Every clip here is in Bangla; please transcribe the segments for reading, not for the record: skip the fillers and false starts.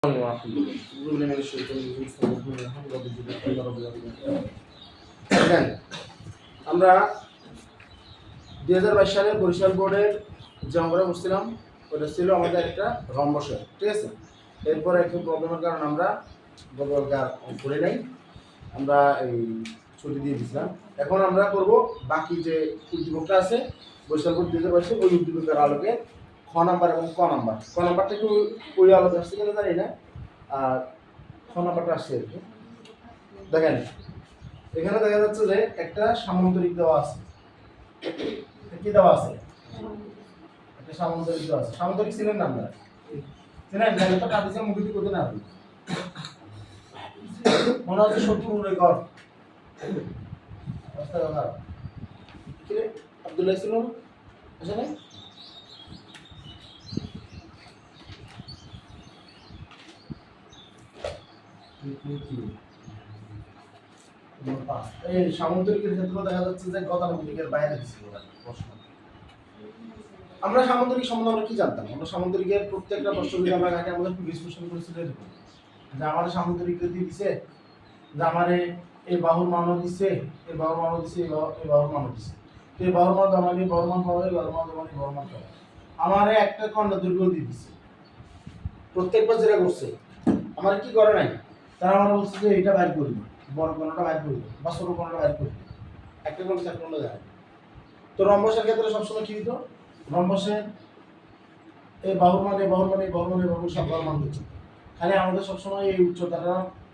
আমরা 2022 সালে বরিশাল বোর্ডের যে অঙ্কটা করছিলাম ওটা ছিল আমাদের একটা রম্বসের, ঠিক আছে। এরপর একটু প্রবলেমের কারণে আমরা গতকালকে আর করে নাই, আমরা এই ছুটি দিয়ে দিয়েছিলাম। এখন আমরা করব বাকি যে উদ্দীপকটা আছে বরিশাল বোর্ড 2022 ওই উদ্দীপকের আলোকে খ নাম্বার এবং ক নাম্বার। ক নাম্বারটা একটু ওই আলোকে আসছে কিনা জানি না, আর খ নাম্বারটা আসছে আর কি। দেখেন এখানে দেখা যাচ্ছে যে একটা সামান্তরিক দেওয়া আছে। কি দেওয়া আছে? একটা সামান্তরিক দেওয়া আছে। সামান্তরিক ছিলেন না আমরা? ছিলেন? তাহলে তো কাটিছে মুখে করতে না আপনি মনে হচ্ছে সত্যি মনে কর অবস্থা কথা কি রে আব্দুল্লাহ ছিল আছে না? এই সামান্তরিকের ক্ষেত্রে দেখা যাচ্ছে যে গতানুগতিকের বাইরে ছিল প্রশ্ন। আমরা সামান্তরিক সম্বন্ধে আমরা কি জানতাম? আমরা সামান্তরিকের প্রত্যেকটা প্রশ্ন যদি আমরা আগে আমাদের বিশ্লেষণ করেছিল যে আমাদের সামান্তরিক দিয়ে দিছে যে আমারে এই বাহুর মানও দিছে, এই বাহুর মানও দিছে, এই বাহুর মানও দিছে। তো এই বাহুর মান আমাকে বাহুর মান পাবে, এই বাহুর মান আমাকে বাহুর মান পাবে। আমারে একটা খণ্ড দৈর্ঘ্য দিয়ে দিছে। প্রত্যেকবার যেটা করছে আমার কি করে নাই, তারা আমার বলছে যে এটা বাইর করি, বড় কোণটা বাইর করি বা ছোট কোণটা বাইর করি, একটা কোণ চার কোণটা যায়। তো রম্বসের ক্ষেত্রে সবসময় কি হতো? রম্বসের এই বাহুর মান, এই বাহুর মান, এই বাহুর মান, এই বাহুর সব বাহুর মান দিচ্ছে। খালি আমাদের সবসময় এই উচ্চতাটা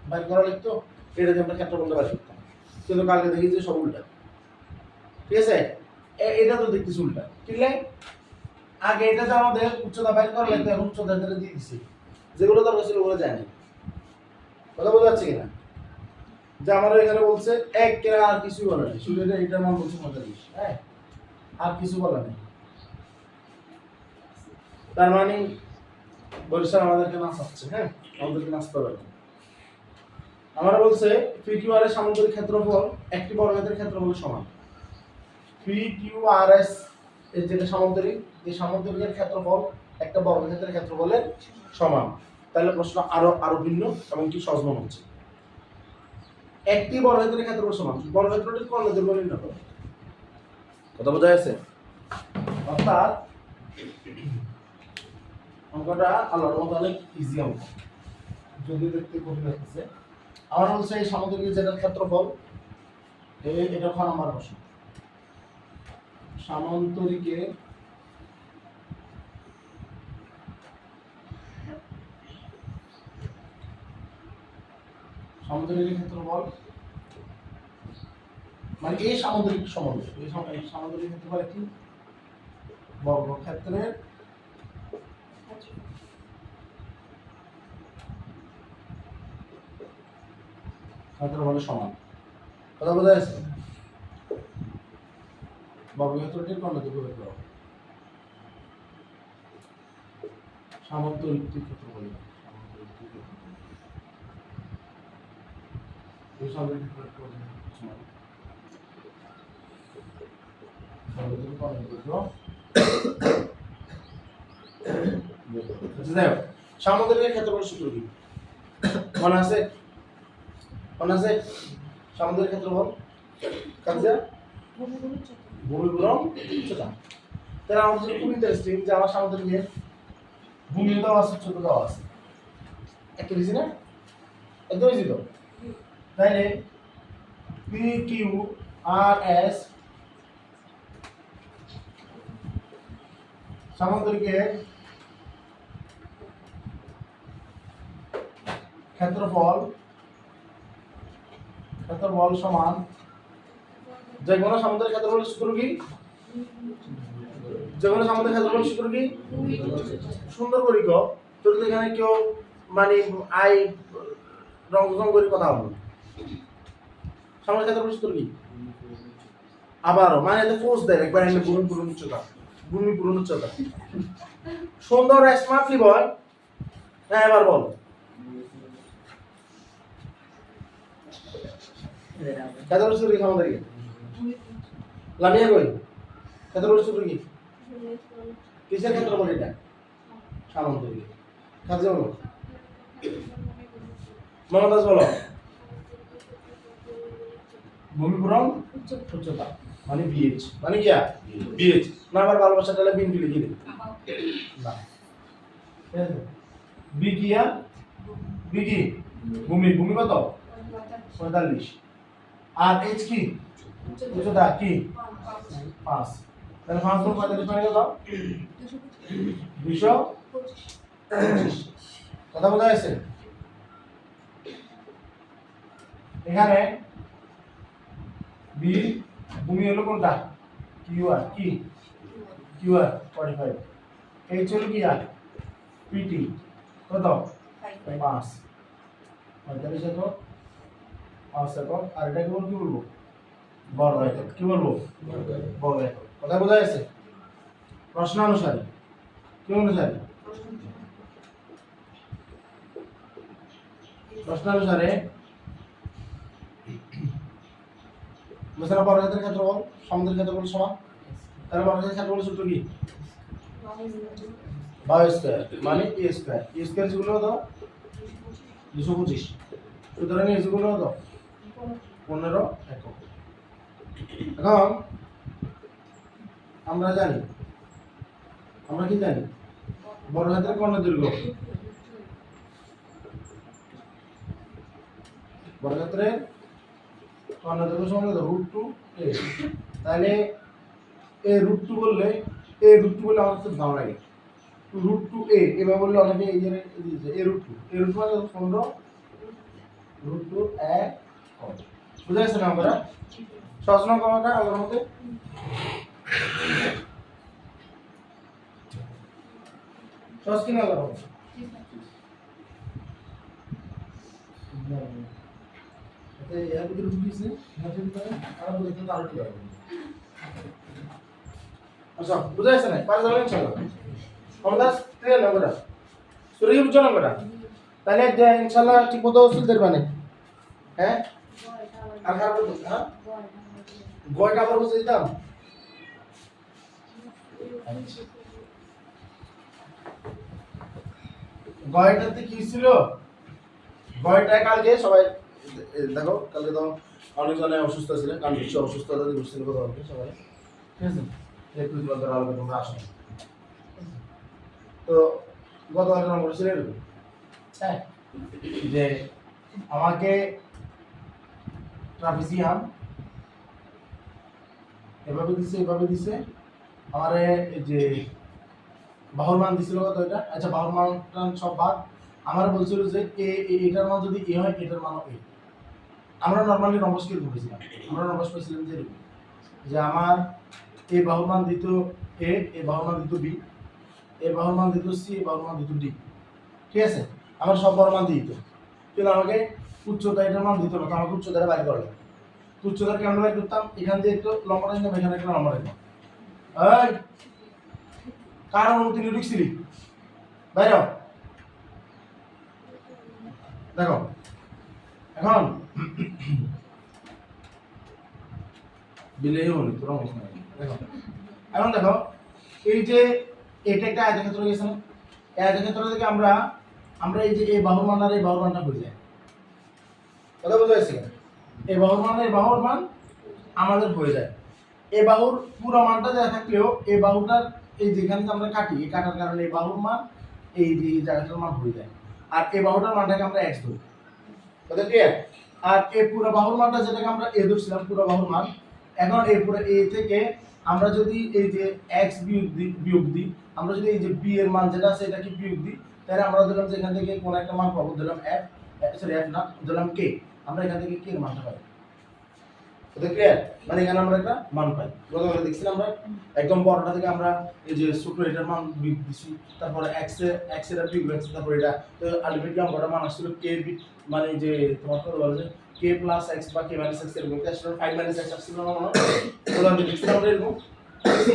বাইর করা লাগতো, এটা দিয়ে আমরা ক্ষেত্রফলটা বাইর করতাম। কিন্তু কালকে দেখি যে সব উল্টা, ঠিক আছে। এটা তো দেখতেছি উল্টা, ঠিক আছে। আগে এটাতে আমাদের উচ্চতা বাইর করা লাগতো, এখন উচ্চতা দিয়ে দিছি, যেগুলো দরকার ছিল ওগুলো যায়নি। কথা বোঝা যাচ্ছে কিনা? যে আমার এখানে বলছে এক কেরা আর কিছু বলা নেই, শুধু এটার মান বলছে 45, হ্যাঁ, আর কিছু বলা নেই। তার মানে বরিশাল আমাদেরকে নাচাচ্ছে, হ্যাঁ, আমাদেরকে নাচতে হবে। আমরা বলছে পি কিউ আর এর সামান্তরিক ক্ষেত্রফল একটি বর্গক্ষেত্রের ক্ষেত্রফলের সমান। পি কিউ আর এস এর যেটা সামান্তরিক, এই সামান্তরিকের ক্ষেত্রফল একটা বর্গক্ষেত্রের ক্ষেত্রফলের সমান। তাহলে প্রশ্ন আরো ভিন্ন এবং কি সহজ মনে হচ্ছে। একটি বর্গক্ষেত্রের ক্ষেত্রফল সমান, বর্গক্ষেত্রটির কর্ণের দৈর্ঘ্য নির্ণয় করো। কথা বোঝা যাচ্ছে? অর্থাৎ অঙ্কটা আল্লাহর মতো অনেক ইজি অঙ্ক, যদি দেখতে কঠিন লাগতেছে। আমার বলছে এই সামান্তরিকের যেটার ক্ষেত্রফল, এটা খ নাম্বার প্রশ্ন। সামান্তরিকের ক্ষেত্রফল মানে এই সামান্তরিক সম্বন্ধে, এই সামান্তরিক ক্ষেত্রফল একটি বর্গক্ষেত্রের ক্ষেত্রফলের সমান। কথা বোঝা যাচ্ছে? বর্গক্ষেত্রটির কর্ণ দৈর্ঘ্য বের করো। সামান্তরিক ক্ষেত্রফল, এই সামান্তরিক ক্ষেত্রফল সমান বর্গক্ষেত্রের কর্ণ দৈর্ঘ্য। আচ্ছা, সামান্তরিকের ক্ষেত্রফল সূত্র কি মনে আছে? মনে আছে সামান্তরিক ক্ষেত্রফল কাজে ভূমি গুণন উচ্চতা। তাহলে আমাদের খুব ইন্টারেস্টিং যে আমার সামান্তরিকের ভূমি দেওয়া আছে, উচ্চতা দেওয়া আছে, একটা ইজি না? একদম ইজি তো। তাহলে পি কিউ আর এস সামান্তরিকের ক্ষেত্রফল সমান যে কোনো সামান্তরিক ক্ষেত্রফলের সূত্র কি? যে কোনো সামান্তরিক ক্ষেত্রফলের সূত্র কি? সুন্দর করে কও, তোর এখানে কেউ মানে আই রং করে কথা বলবো। সামান্তরিক ক্ষেত্রফলের সূত্র কি? আবারও মানে এতে ফোর্স দেয় একবার এনে ভূমি পূরণ উচ্চতা, ভূমি পূরণ উচ্চতা। সুন্দর স্মার্টলি বল, হ্যাঁ এবার বল। ক্ষেত্রফলের সূত্র কি সামান্তরিকের? লামিয়া কই? ক্ষেত্রফলের সূত্র কি? কিসের ক্ষেত্রফল এটা? সামান্তরিক। কাজে বলো মমতাজ বলো ভূমি পূরণ উচ্চতা মানে বিএইচ মানে কি বিএইচ না আবার ভালোবাসা তাহলে বিন লিখে দিই না বি কি বি কি ভূমি ভূমি কত 45 আর এইচ কি উচ্চতা কি 5 তাহলে 5 গুণ 45 মানে কত 225 কথা বোঝা যাচ্ছে এখানে বি ভূমি হলো কোনটা কিউআর কি কিউআর 45 এইচ হলো কি আর পিটি কত 5 45 একক 5 একক আর এটা কি বলবো বর্গ একক কি বলবো বর্গ একক কথা বোঝা যাচ্ছে প্রশ্ন অনুসারে কি অনুসারে প্রশ্ন অনুসারে mesela বর্গক্ষেত্রের ক্ষেত্রফল সমুদ্রের ক্ষেত্রফল সমান তাহলে বর্গক্ষেত্রের ক্ষেত্রফল সূত্র কি বাই স্কয়ার মানে এ স্কয়ার যেগুলো হলো 225 সুতরাং এই যেগুলো হলো 15 একক এখন আমরা কি জানি বর্গক্ষেত্রের কর্ণের দৈর্ঘ্য বর্গক্ষেত্রের কর্ণের দৈর্ঘ্য সমান √2a তাহলে a √2 বললে আমার তো ভালো লাগে √2a এভাবে বললে অনেকে এই যে a √2 মানে 15 √2 1 বুঝা গেছে না আমরা সহজ না কমাটা আমাদের মধ্যে সহজ কি না করো এর ভিতরে ঢুকিয়েছে আর বলতে তো আরো কি হবে আচ্ছা বুঝা গেছে না পারে যাবেন ইনশাআল্লাহ কমদাস ক্লিয়ার না বেটা সূর্য বুঝছো না বেটা তাহলে ইনশাআল্লাহ ঠিক মতো সুলদের মানে হ্যাঁ আর খারাপ বলতো হ্যাঁ গয়টা আবার বুঝে দিতাম গয়টাতে কি ছিল গয়টা কালকে সবাই দেখো কালকে তো অনেকজনে অসুস্থ ছিলেন কারণ বিশ্ব অসুস্থতা দিয়ে বুঝতে কথা বলবে সবাই ঠিক আছে একটু দিবার আলাদা তোমরা আসো তো গত আলোচনা করেছিলেন হ্যাঁ যে আমাকে ট্রাপিজিয়াম এভাবে দিছে আমার এই যে বাহুর মান দিছিল কত এটা আচ্ছা বাহুর মান সব বাদ আমার বলছিল যে এটার মান যদি এ হয় এটার মান এ আমরা নরমালি রম্বস কি করেছিলাম আমরা রম্বস পেয়েছিলাম যে আমার এ বাহুর মান দিত এ বাহুর মান দিত বি এ বাহুর মান দিত সি এ বাহুর মান দিত ডি ঠিক আছে আমার সব বড় মান দিত কিন্তু আমাকে উচ্চতা এটার মান দিত না তো আমাকে উচ্চতাটা বাইর করা লাগে উচ্চতা কেমন বাইর করতাম এখান দিয়ে একটু লম্বা রাখতাম এখানে একটা লম্বা রাখতাম এই কার অনুমতি নিয়ে ঢুকছিলি বাইর দেখো এখন বিলেই হলো তোরা বুঝতে পারবি দেখো এখন দেখো এই যে এটা একটা আয়তক্ষেত্র গেছে না এই আয়তক্ষেত্র থেকে আমরা এই যে এই বাহুর মান আর এই বাহুর মানটা বুঝে যাই কথা বুঝতে পারছি এই বাহুর মান এই বাহুর মান আমাদের হয়ে যায় এই বাহুর পুরো মানটা দেওয়া থাকলেও এই বাহুটার এই যেখানে আমরা কাটি এই কাটার কারণে এই বাহুর মান এই যে জায়গাটার মান হয়ে যায় আর এই বাহুটার মানটাকে আমরা x ধরি কথা ক্লিয়ার আর এই পুরো বাহুর মানটা যেটাকে আমরা a ধরছিলাম পুরো বাহুর মান এখন এই পুরো a থেকে আমরা যদি এই যে x বিয়োগ দিই আমরা যদি এই যে b এর মান যেটা আছে এটাকে বিয়োগ দিই তাহলে আমরা ধরলাম যে এখান থেকে কোন একটা মান পাবো ধরলাম f না ধরলাম k আমরা এখান থেকে k এর মানটা পাই এটা ক্লিয়ার মানে এখানে আমরা একটা মান পাই গতকাল দেখছিলাম আমরা একদম বড়টা থেকে আমরা এই যে ছোট এটার মান বিয়োগ দিছি তারপরে x এর বিয়োগ হচ্ছে তারপর এটা তো আলটিমেটলি আমরা মান আসছিল k মানে যে তোমার কত বলে যে k + x বা k - x এর মধ্যে আসলে 5 - x আসছিল না মনে হয় ওটা দেখছিলাম আমরা এরকম ঠিক আছে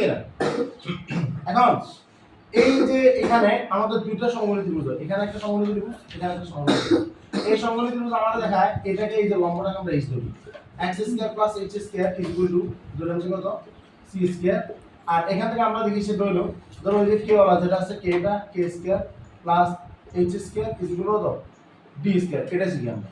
এখন এই যে এখানে আমাদের দুটো সমকোণী ত্রিভুজ এখানে একটা সমকোণী ত্রিভুজ এখানে একটা সমকোণী ত্রিভুজ এই সমকোণী ত্রিভুজ আমরা দেখায় এটাকে এই যে লম্বটাকে আমরা h ধরি x² + h² ধরলাম যে কত c² আর এখান থেকে আমরা দেখি সেটা হলো ধরো এই যে k বলা যেটা আছে k টা k² + H square is equal to D square, এটা শিখি আমরা।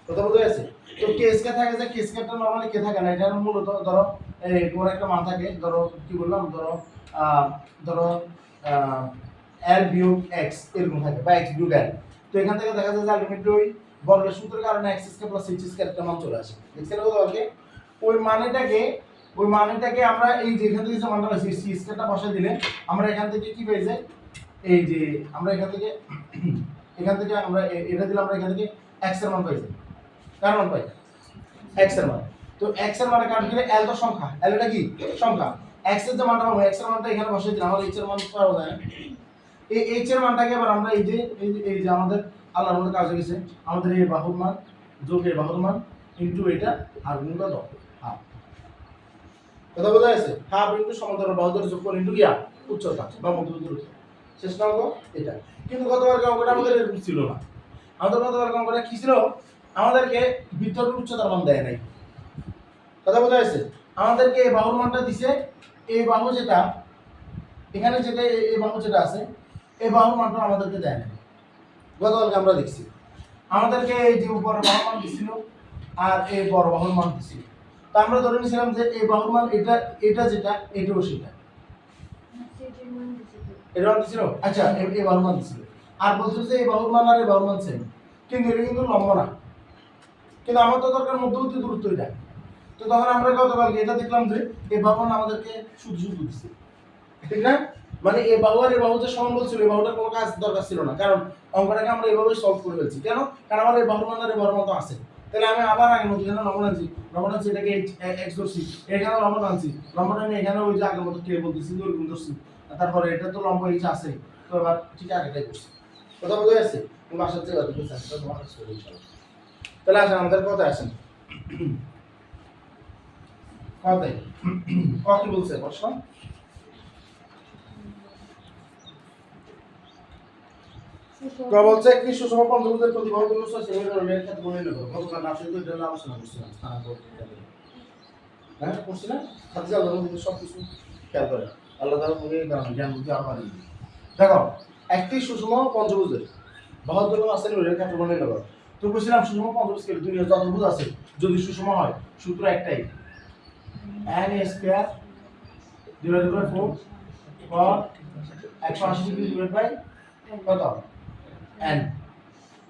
কথা বলতে আছে? তো কে স্কয়ার থাকে, যে কে স্কয়ারটা নরমালি কে থাকে না, এটা মূলত ধরো এই কোন একটা মান থাকে, ধরো কি বললাম, ধরো l বিয়োগ x এরকম থাকে, বা x বিয়োগ l। তো এখান থেকে দেখা যায় যে আলটিমেটলি ওই বর্গের সূত্রের কারণে x square plus h square একটা মান চলে আসে। দেখছেন কথা বলতে? ওই মানেটাকে আমরা এই যে এখান থেকে যে মানটা পাইছি c স্কয়ারটা বসায় দিলে আমরা এখান থেকে কি পেয়ে যাই, এই যে আমরা এখান থেকে আমরা এটা দিলে আমরা এখান থেকে x এর মান পাই যাই। কার মান পাই? x এর মান। তো x এর মানে কাট দিলে l তো সংখ্যা, l এটা কি সংখ্যা, x এর যে মানটা পাবো x এর মানটা এখানে বসাই দিলে আমাদের h এর মান পাওয়া যায়। এই h এর মানটাকে আবার আমরা এই যে আমাদের আল্লাহর মধ্যে কাজ হয়ে গেছে, আমাদের এই বাহুর মান যোগ এই বাহুর মান ইনটু এটা আর গুণ কত হাফ। কথা বোঝা যাচ্ছে? হাফ ইনটু সমান্তরাল বাহুদের যোগফল ইনটু গিয়া উচ্চতা বা মধ্যবিন্দু দূরত্ব। শেষ না অঙ্ক এটা। কিন্তু গতবার অঙ্কটা আমাদের এরকম ছিল না। আমাদের গতবার অঙ্কটা কি ছিল? আমাদেরকে বৃত্তের উচ্চতার মান দেয় নাই। কথা বোঝা যাচ্ছে? আমাদেরকে এই বাহুর মানটা দিছে, এই বাহু যেটা এখানে যেটা এই বাহু যেটা আছে এই বাহুর মানটা আমাদেরকে দেয় নাই। গতকালকে আমরা দেখছি আমাদেরকে এই যে উপরের বাহুর মান দিছিল আর এই বড় বাহুর মান দিছিল। তো আমরা ধরে নিয়েছিলাম যে এই বাহুর মান এটা যেটা এটাও সেটা, এটা মান দিছিল। আচ্ছা এই বাহুর মান দিছিল, আর বলছিল যে এই বাহুর মান আর এই বাহুর মান সেম, কিন্তু এটা কিন্তু লম্ব না, কিন্তু আমার তো দরকার মধ্যবর্তী দূরত্ব এটা। তো তখন আমরা গতকালকে এটা দেখলাম যে এই বাহুর মান আমাদেরকে শুধু শুধু দিচ্ছে, ঠিক না? মানে এই বাহু আর এই বাহু যে সমান বলছিল, এই বাহুটার কোনো কাজ দরকার ছিল না, কারণ অঙ্কটাকে আমরা এইভাবে সলভ করে ফেলছি। কেন? কারণ আমার এই বাহুর মান আর এই বাহুর মান তো আছে। তাহলে আমি আবার আগের মতো এখানে লম্ব আনছি এটাকে x ধরছি, এখানে লম্ব আনছি, লম্বটা নিয়ে এখানে ওই যে আগের মতো কে বলতেছি দৈর্ঘ্য ধরছি, তারপরে এটা তো লম্ব এই আছে, তো এবার ঠিক আগেটাই করছি। কথা বোঝা যাচ্ছে? তুমি বাসার থেকে বাদ দিতে চাচ্ছি, তোমার কাছে করে ইনশাআল্লাহ। তাহলে আসেন আমাদের কথায় আসেন। কথাই কি বলছে প্রশ্ন? বলছে একটি সুষম পঞ্চভুজের প্রতিবাহু দৈর্ঘ্য 6 সেমি এর ক্ষেত্রে বর্ণনা করো। গতকাল রাশি তো এটা আলোচনা করছিলাম স্থানান্তর। হ্যাঁ করছি না? সাথে সাথে কিন্তু সব কিছু খেয়াল করে আল্লাহ তাআলা মুখে জ্ঞান বুদ্ধি আরো বাড়িয়ে দিবে। দেখো একটি সুষম পঞ্চভুজের বাহু দৈর্ঘ্য আছে এর ক্ষেত্রে বর্ণনা করো। তো বলছিলাম সুষম পঞ্চভুজকে দুনিয়ার যত ভুজ আছে যদি সুষম হয় সূত্র একটাই, n square divided by 4 cos 180 degree divided by কত n।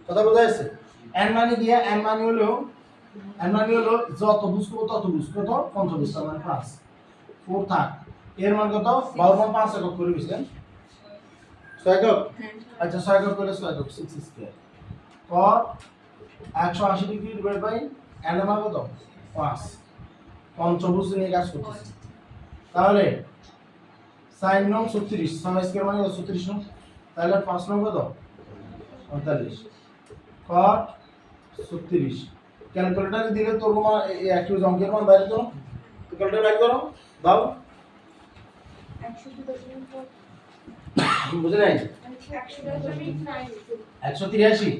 কথা বোঝা যাচ্ছে? n মানে দিয়া n মানে হলো যত ভুজ করব তত ভুজ কত পঞ্চভুজ, তার মানে 5 4 থাক, এর মান কত বাহুর মান 5 একক করে বুঝলেন? 6 একক। আচ্ছা 6 একক করলে 6 একক 6 square cos 180 degree divided by n এর মান কত 5। পঞ্চভুজ নিয়ে কাজ করতেছি, তাহলে sin নং 36 6 স্কয়ার মানে 36 নং, তাহলে 5 নং কত 45 cot 36। ক্যালকুলেটরে দিলে তোর মান একটু অঙ্কের মান বাইরে করো, ক্যালকুলেটর বাইর করো দাও 180.4 বুঝে নাই 183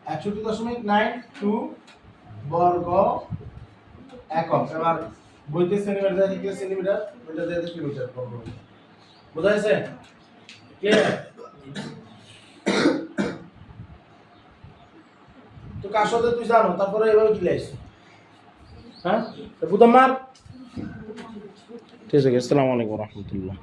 61.92 বর্গ একক। এবার বইতে সেন্টিমিটার দেওয়া থাকে সেন্টিমিটার, বইটা দেওয়া থাকে মিটার বর্গ। বুঝা গেছে? ক্লিয়ার? তো কার সাথে তুই জানো, তারপরে এভাবে কি লাইছ? হ্যাঁ বুঝাম মার। ঠিক আছে, আসসালামু আলাইকুম ওয়া রাহমাতুল্লাহ।